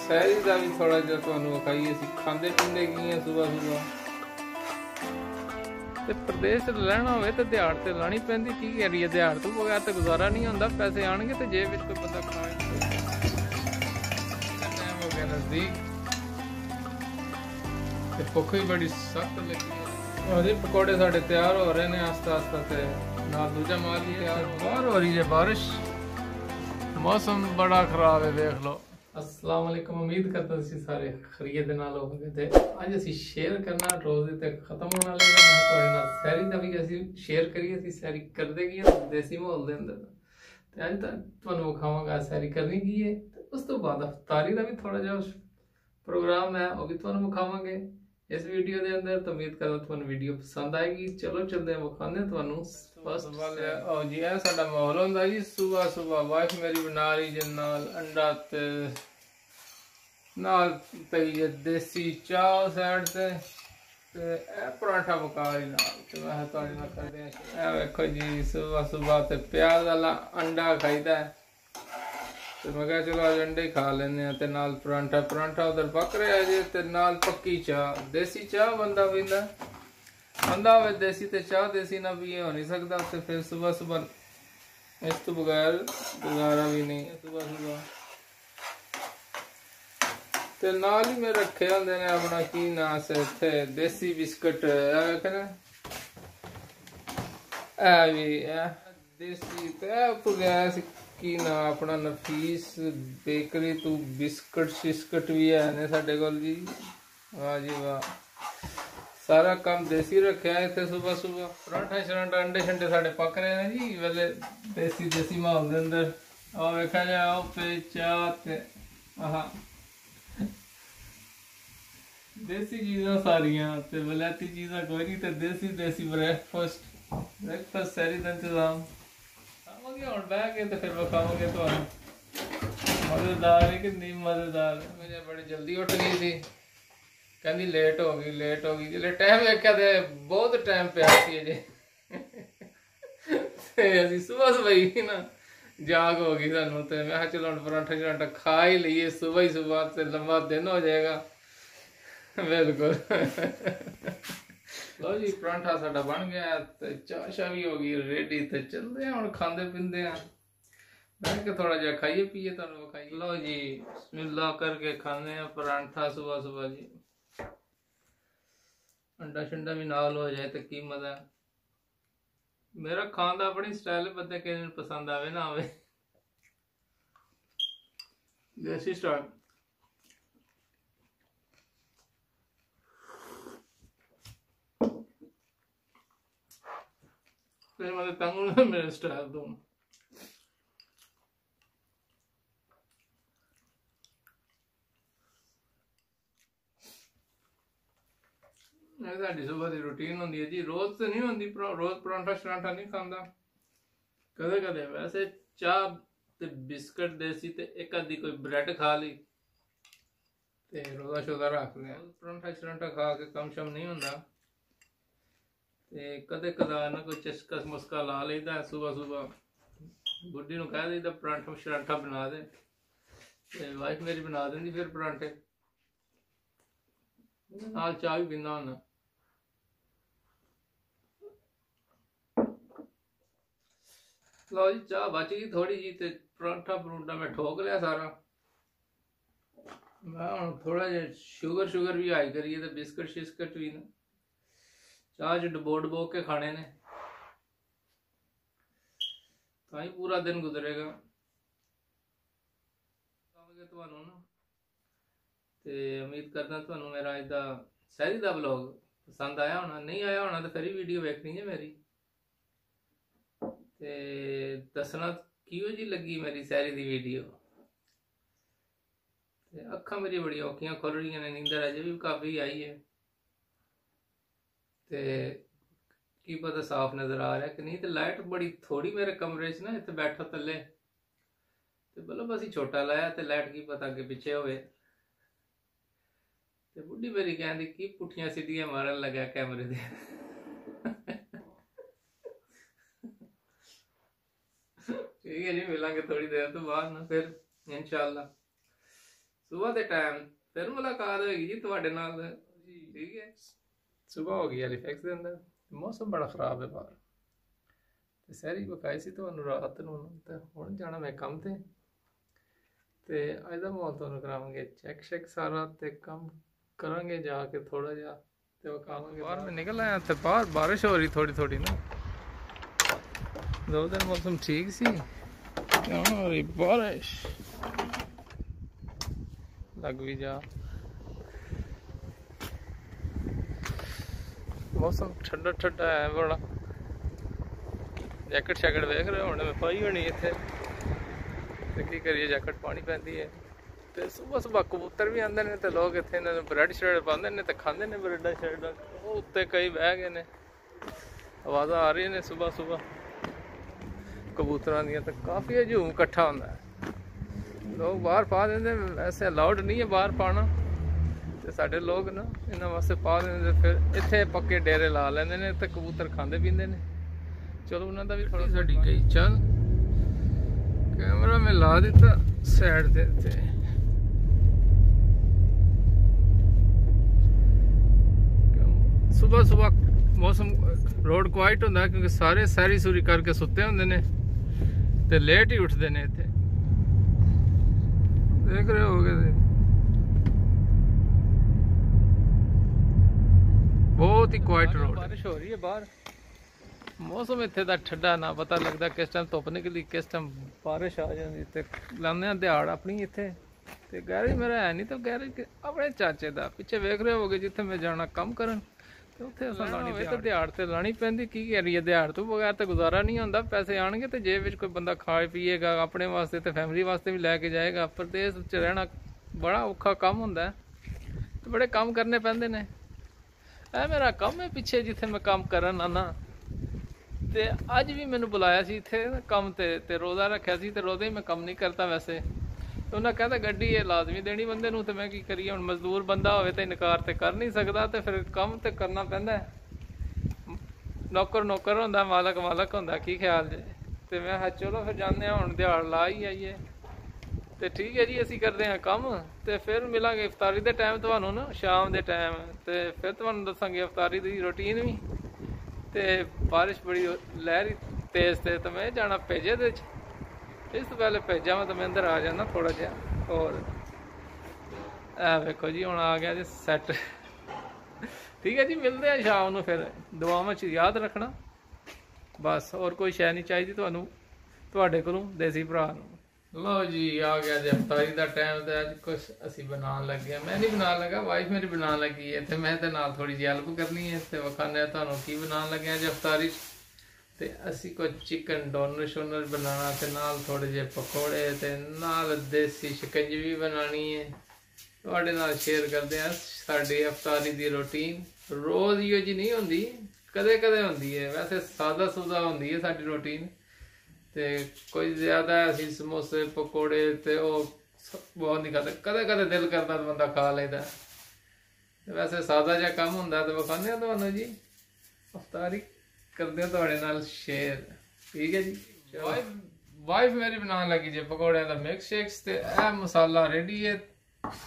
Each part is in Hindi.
सैरी का भी थोड़ा जिहा तुहानू विखाईए असीं खांदे पींदे की हैं सुबह सुबह। ते प्रदेश च रहना होवे ते दिहाड़ ते लानी पैंदी, की करिए दिहाड़ तो बगैर तो गुजारा नहीं होंदा। पैसे आउणगे ते जेब विच कोई बंदा खाए। टाइम हो गया नज़दीक ते भुख भी बड़ी सख्त लगी है। और जी पकौड़े साडे तैयार हो रहे ने आस्ता आस्ता ते नाल दूजा माल भी तैयार बाहर हो रही है बारिश, मौसम बड़ा खराब है देख लो। अस्सलाम वालेकुम, उम्मीद करता तुसीं सारे खैरियत दे नाल होवोगे। ते अज असीं शेयर करना रोज़ ते खत्म होने वाले मैं तुहाडे नाल सैरी दा भी असीं शेयर करिए। असीं सैरी करदे की देसी माहौल दे अंदर ते अज तुहानू विखावांगा सैरी करनी की है। उस तो बाद अफ्तारी का भी थोड़ा जिहा प्रोग्राम है, वह भी तुहानू विखावांगे इस वीडियो के अंदर। तो उम्मीद करदा तुहानू वीडियो पसंद आएगी। चलो चलते हैं विखाने तुहानू। फर्स्ट और जी है साडा माहौल हुंदा जी सुबह सुबह वाइफ मेरी बना रही जे नाल अंडा ते नाल पई जे देसी चाह साइड से ते पराठा पका रही नाल। ते मैं तुहाडे नाल करदे हैं वेखो जी सुबह सुबह ते प्याज वाला अंडा खाईदा है। तो मैं कहा चलो आज अंडे खा लेने ते नाल परांठा। परांठा उधर पक रहा जे ते नाल पक्की चाह। देसी चाह बंदा पींदा बंदा होवे देसी ते चाह देसी ना पिए हो नहीं सकता। तो फिर सुबह सुबह इस तो बगैर गुजारा भी नहीं है। सुबह सुबह ते नाल ही मैं रखे होंदे ने अपना की नाम से इत्थे देसी बिस्कुट है भी देसी ते गया की ना अपना नफीस बेकरी तू बिस्कुट शिस्कुट भी है ने साडे कोल जी। वाह जी वाह, सारा काम देसी रखे है इतने। सुबह सुबह पराठा शराठा अंडे शंडे साडे पक रहे हैं जी वेले देसी देसी माहौल के अंदर। और वेखा जाए पे चाह ते आहा देसी चीज़ां सारियां ते वलैती चीज़ां कोई नहीं ते देसी देसी ब्रेकफास्ट सैरी का इंतजाम खावांगे हुण बह के ते फिर विखावांगे तुहानू। मज़ेदार है कि नहीं मज़ेदार। मुझे बड़ी जल्दी उठ गई थी, कहती लेट हो गई जिसले टाइम वेख्या ते बहुत टाइम पिया सी अजे असीं सुबह सुबह ही ना जाग हो गई सानू। तो मैं चलो हुण परांठा शरांठा खा ही लीए सुबह ही सुबह ते लंबा दिन हो जाएगा। बिल्कुल लो जी परांठा साडा बन गया ते चाह शाह भी हो गई रेडी। ते चलते हैं हुण खांदे पींदे हैं बैठ के थोड़ा जिहा खाइए पीए तुहानू विखाइए। लो जी बिस्मिल्लाह करके खाने हैं परांठा सुबह सुबह जी। अंडा शंडा भी नाल हो जाए तो की मजा। मेरा खान का अपनी स्टाइल बंदे किसी पसंद आवे ना आवे। देसी स्टाइल फिर मैं तंग मेरे स्टाइल तो साडी सुबह की रूटीन होंदी है जी। रोज तो नहीं होंदी, रोज परांठा शरांठा नहीं खाता, कदे कदे वैसे चाह ते बिस्कुट देसी ते एक आधी कोई ब्रेड खा ली ते रोजा शोजा रख लिया। परांठा शरांठा खा के कम शम नहीं होंदा ते कदे कदा ना कोई चस्का मुस्का ला लेदा है। सुबह सुबह बुढ़ी नूं कह देदा परांठा शरांठा बना दे ते वाइफ मेरी बना देंदी फिर परांठे नाल चाह भी पींदा हुंदा। लो जी चाह बच गई थोड़ी जी ते परांठा परूंठा मैं ठोक लिया सारा। मैं हुण थोड़ा जिहा शुगर भी हाई करिए ते बिस्कुट शिस्कुट भी ना चाह च डबो के खाने ने तां ही पूरा दिन गुजरेगा। तुहानू ना ते उम्मीद करदा तुहानू मेरा अज दा सैरी दा व्लॉग पसंद आया होना। नहीं आया होना तो फिर वीडियो वेखनी है मेरी ते दसना किहो जी लगी मेरी सैरी दी वीडियो। अखा मेरी बड़ी औखियां खुल रही ने, नींदर अजे भी काफ़ी आई है ते की पता साफ नज़र आ रहा है कि नहीं। तो लाइट बड़ी थोड़ी मेरे कमरे च ना, इत्थे बैठा थल्ले ते बल्ब असीं छोटा लाया ते लाइट की पता अगे पिछे होवे। ते बुढ़ी मेरी कहती की पुठियां सीधियां मारन लगा कैमरे दे ठीक है जी, मिलांगे थोड़ी देर तो बाद ना फिर इंशाअल्लाह। सुबह के टाइम फिर मुलाकात होगी जी तुहाडे नाल। ठीक है, सुबह हो गई हैलीफैक्स के अंदर, मौसम बड़ा खराब है बाहर, ਤੇ ਸਹਿਰੀ ਵਿਖਾਈ ਸੀ ਤੁਹਾਨੂੰ ਰਾਤ ਨੂੰ, ਤੇ ਹੁਣ ਜਾਣਾ ਮੈਂ ਕੰਮ ਤੇ ਅੱਜ ਦਾ ਮਾਹੌਲ ਤੁਹਾਨੂੰ ਕਰਾਵਾਂਗੇ ਚੈੱਕ ਸ਼ੈਕ ਸਾਰਾ, ਤੇ ਕੰਮ ਕਰਾਂਗੇ ਜਾ ਕੇ ਥੋੜਾ ਜਿਹਾ ਤੇ ਵਿਖਾਵਾਂਗੇ। ਬਾਹਰ ਮੈਂ ਨਿਕਲ ਆਇਆ ਤੇ ਬਾਹਰ ਬਾਰਿਸ਼ ਹੋ ਰਹੀ ਥੋੜੀ ਥੋੜੀ ਨਾ, 2 ਦਿਨ ਮੌਸਮ ਠੀਕ ਸੀ, ਹੁਣ ਹੋ ਰਹੀ ਬਾਰਿਸ਼, ਲੱਗ ਵੀ ਜਾ। मौसम ठंडा ठंडा है बड़ा। जैकेट शैकेट वेख रहे होने मैं पाई होनी इत्थे, ते की करिए जैकेट पानी पैंदी है। ते सुबह सुबह कबूतर भी आंदे ने, ते लोग इत्थे इन्हां नूं ब्रेड श्रेड पांदे ने ते खांदे ने ब्रेडां श्रेडां। ओह उत्ते कई बह गए ने, आवाज़ां आ रही ने सुबह सुबह कबूतरां दियां, ते काफ़ी हजूम इकट्ठा होंदा है। लोग बाहर पा देंदे, वैसे अलाउड नहीं है बाहर पाना, साढ़े लोग ना इन्होंने वास्ते पा देंगे, फिर इत्थे पक्के डेरे ला लेंदे ने ते कबूतर खांदे पींदे ने। चलो उन्होंने भी थोड़ा साड़ी गई चल, कैमरा में ला दिता साइड दे ते। सुबह सुबह मौसम रोड क्वाइट होंदा क्योंकि सारे सैरी सूरी करके सुते होंदे ने ते लेट ही उठते ने। इत्थे देख रहे होगे बहुत ही क्वाइट रोड। बारिश हो रही है बाहर, मौसम इत्थे दा ठंडा, ना पता लगता किस टाइम धुप निकली किस टाइम बारिश आ जाती। ते लाने दिहाड़ अपनी इत्थे, ते गैरेज मेरा है नहीं, तो गैरेज अपने चाचे दा पिछे वेख रहे होगे जिथे मैं जाना कम करन, ते उत्थे असां लानी होवे ते दिहाड़ ते लानी पैंदी। की करिए, दिहाड़ तो बगैर तो गुजारा नहीं होंदा। पैसे आणगे ते जेब विच कोई बंदा खाए पीएगा, अपने वास्ते ते फैमिली वास्ते भी लैके जाएगा। परदेस च रहना बड़ा औखा काम हुंदा है, ते बड़े काम करने पैंदे ने। ਇਹ ਮੇਰਾ ਕੰਮ ਹੈ ਪਿੱਛੇ ਜਿੱਥੇ ਮੈਂ ਕੰਮ ਕਰਨ ਆਨਾ, ਤੇ ਅੱਜ ਵੀ ਮੈਨੂੰ ਬੁਲਾਇਆ ਸੀ ਇੱਥੇ ਕੰਮ ਤੇ ਰੋਜ਼ਾ ਰੱਖਿਆ ਸੀ, ਤੇ ਰੋਜ਼ੇ ਮੈਂ ਕੰਮ ਨਹੀਂ ਕਰਦਾ ਵੈਸੇ। ਤੇ ਉਹਨਾਂ ਕਹਿੰਦਾ ਗੱਡੀ ਇਹ ਲਾਜ਼ਮੀ ਦੇਣੀ ਬੰਦੇ ਨੂੰ, ਤੇ ਮੈਂ ਕੀ ਕਰੀਏ ਹੁਣ, ਮਜ਼ਦੂਰ ਬੰਦਾ ਹੋਵੇ ਤਾਂ ਇਨਕਾਰ ਤੇ ਕਰ ਨਹੀਂ ਸਕਦਾ, ਤੇ ਫਿਰ ਕੰਮ ਤੇ ਕਰਨਾ ਪੈਂਦਾ। ਨੌਕਰ ਨੌਕਰ ਹੁੰਦਾ, ਮਾਲਕ ਮਾਲਕ ਹੁੰਦਾ, ਕੀ ਖਿਆਲ ਜੇ। ਤੇ ਮੈਂ ਕਿਹਾ ਚਲੋ ਫਿਰ ਜਾਂਦੇ ਹਾਂ, ਹੁਣ ਦਿਹਾੜ ਲਾ ਹੀ ਆਈਏ। ਤੇ ਠੀਕ ਹੈ ਜੀ, ਅਸੀਂ ਕਰਦੇ ਹਾਂ ਕੰਮ, ਤੇ ਫਿਰ ਮਿਲਾਂਗੇ ਇਫਤਾਰੀ ਦੇ ਟਾਈਮ ਤੁਹਾਨੂੰ ਨਾ, ਸ਼ਾਮ ਦੇ ਟਾਈਮ, ਤੇ ਫਿਰ ਤੁਹਾਨੂੰ ਦੱਸਾਂਗੇ ਇਫਤਾਰੀ ਦੀ ਰੂਟੀਨ ਵੀ। ਤੇ ਬਾਰਿਸ਼ ਬੜੀ ਲਹਿਰੀ ਤੇਜ਼ ਤੇ ਮੈਂ ਜਾਣਾ ਭੇਜੇ ਦੇ ਵਿੱਚ, ਇਸ ਤੋਂ ਪਹਿਲੇ ਭੇਜਾਂ ਮੈਂ ਤਾਂ ਮੈਂ ਅੰਦਰ ਆ ਜਾਣਾ ਥੋੜਾ ਜਿਹਾ। ਹੋਰ ਇਹ ਵੇਖੋ ਜੀ ਹੁਣ ਆ ਗਿਆ ਜੀ ਸੈੱਟ। ਠੀਕ ਹੈ ਜੀ, ਮਿਲਦੇ ਹਾਂ ਸ਼ਾਮ ਨੂੰ, ਫਿਰ ਦੁਆਵਾਂ 'ਚ ਯਾਦ ਰੱਖਣਾ ਬਸ, ਹੋਰ ਕੋਈ ਸ਼ੈ ਨਹੀਂ ਚਾਹੀਦੀ ਤੁਹਾਨੂੰ ਤੁਹਾਡੇ ਕੋਲੋਂ ਦੇਸੀ ਭਰਾ ਨੂੰ। लो जी आ गया जी इफ्तारी का टाइम, तो अज कुछ असी बनाने लगे। मैं नहीं बनाने लगा, वाइफ मेरी बनाने लगी है, तो मैं तो नाल थोड़ी जी हेल्प करनी है। तो विखाने तुहानू की बनाने लगे अज इफ्तारी, तो असी कुछ चिकन डोनर शोनर बनाना, तो नाल थोड़े जे पकौड़े, तो नाल देसी शिकंजवी बनानी है। तुहाडे नाल शेयर करते हैं साडी इफ्तारी की रूटीन। रोज़ इहो जी नहीं होंदी, कदे कदे होंदी है, वैसे सादा सुदा होंदी है साडी रूटीन। ते कोई ज़्यादा असी समोसे पकौड़े ते बहुत नहीं खाते, कदे कदे दिल करता तो बंदा खा लेता। वैसे सादा जिहा कम हुंदा, तो विखाने तुहानू जी इफ्तारी करदे तुहाडे नाल शेयर। ठीक है जी, वाइफ मेरी बनाने लगी जी पकौड़े का मिक्स शेक्स, ते यह मसाला रेडी है,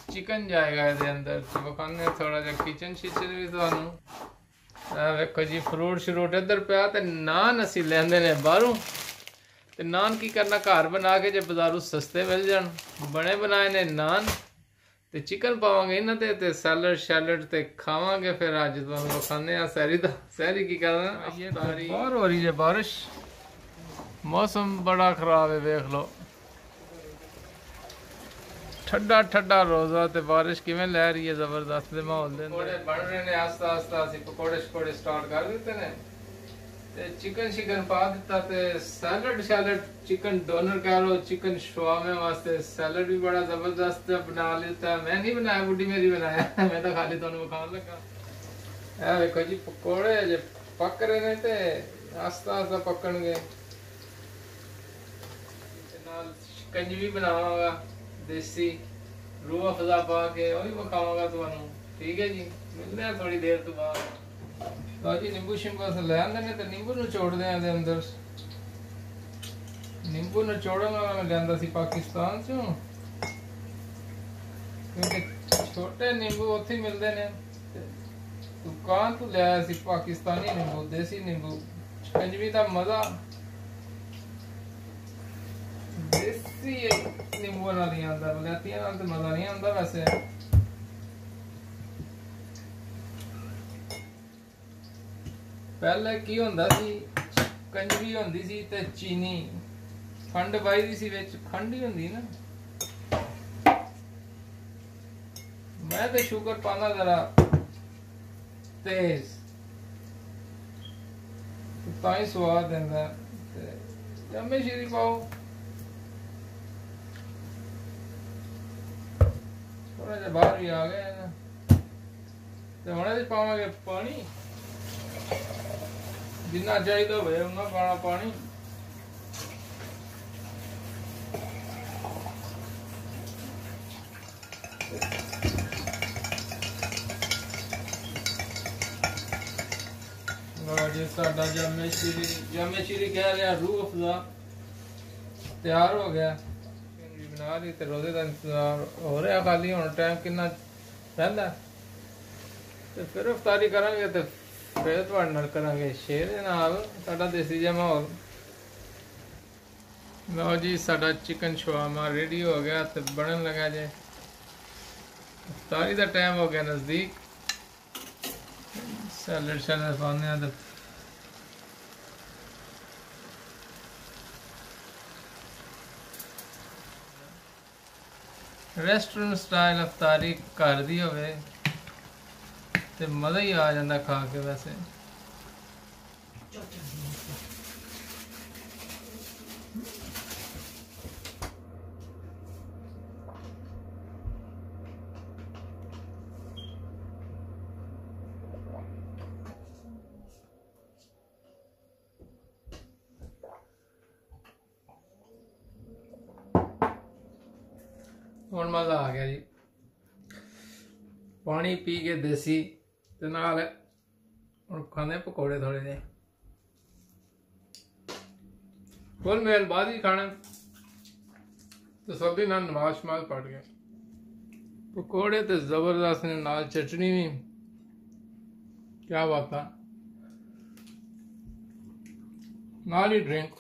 चिकन जाएगा ये अंदर। तो विखाने थोड़ा जिहा किचन शिचन भी तुहानू। वेखो जी फ्रूट श्रूट इधर पिया, ते नान असी लैंदे ने बाहरों, ते नान की करना घर बना के, जो बाजारों सस्ते मिल जान, बने बनाए ने नान, ते चिकन पावांगे इन्हां ते सैलड शैलड ते खावांगे। फिर अज तुहानू विखाने आ सैरी दा, सैरी की करना। बाहर हो रही है बारिश, मौसम बड़ा खराब है, वेख लो ठंडा ठंडा रोज़ा, ते बारिश किवें लै रही है जबरदस्त दे माहौल दे अंदर। पकौड़े बन रहे ने आस्ता आस्ता, असीं पकौड़े शकौड़े स्टार्ट कर दिते ने, ते चिकन शिकन पा दिता, ते सैलड शैलड चिकन डोनर कह लो, चिकन शवामे वास्ते सैलड भी बड़ा जबरदस्त बना लेता। मैं नहीं बनाया, बुढ़ी मेरी बनाया, मैं तो खाली तुहानू विखाण लगा। ए देखो जी पकौड़े जे पक रहे ने, ते आस्ता आस्ता पकणगे। नाल शिकंजवी बनावांगा देसी, रूह अफ़ज़ा पा के, वही विखावांगा तुहानू। ठीक है जी, मिलते हैं थोड़ी देर तो बाद। लो जी नींबू शिंबू अस लै आंदे ने, ते नींबू निचोड़दे आं दे अंदर। नींबू निचोड़न वाला मैं लियांदा सी पाकिस्तान चों, क्योंकि छोटे नींबू उत्थे ही मिलते हैं। दुकान तो लिया सी पाकिस्तानी नींबू, देसी नींबू, शिकंजवी का मजा देसी नींबू नाल नहीं आता, वलैतियां नाल तो मजा नहीं आता। वैसे पहले की होंदा सी, कंजवी होंदी सी ते चीनी, खंड पाई दी सी विच, खंड ही होंदी ना। मैं तो शुगर पाना जरा तेज, तो ही स्वाद देंदा। जम्मे श्री पाओ, थोड़ा जिहा बाहर भी आ गया ना, तो हुण पावांगे पानी, जिन्ना चाहिए होवे उन्ना पाना पानी। जी साडा जामे श्री कह रहा रूह अफजा तैयार हो गया, बना ली ते रोजे का इंतजार हो रहा। खाली हुण टाइम कितना रहिंदा, ते फिर इफ्तारी करांगे ते फिर तुहाडे नाल करांगे शेर दे नाल साडा देसी जिहा माहौल। लो जी साडा चिकन शवारमा रेडी हो गया ते बनन लगा जे। इफ्तारी दा टाइम हो गया नज़दीक, सैलड शैलड पाने ते रेस्टोरेंट स्टाइल इफ्तारी घर दी होवे ते मज़ा ही आ जाता खा के। वैसे हुण मज़ा आ गया जी, पानी पी के देसी ते नाल हुण खाने पकौड़े थोड़े जे। फुल मेल बाद ही खाने तो सभी ना नमाज शमाज पढ़ गए। पकौड़े तो जबरदस्त ने, नाल चटनी भी क्या बात है, नाल ही ड्रिंक।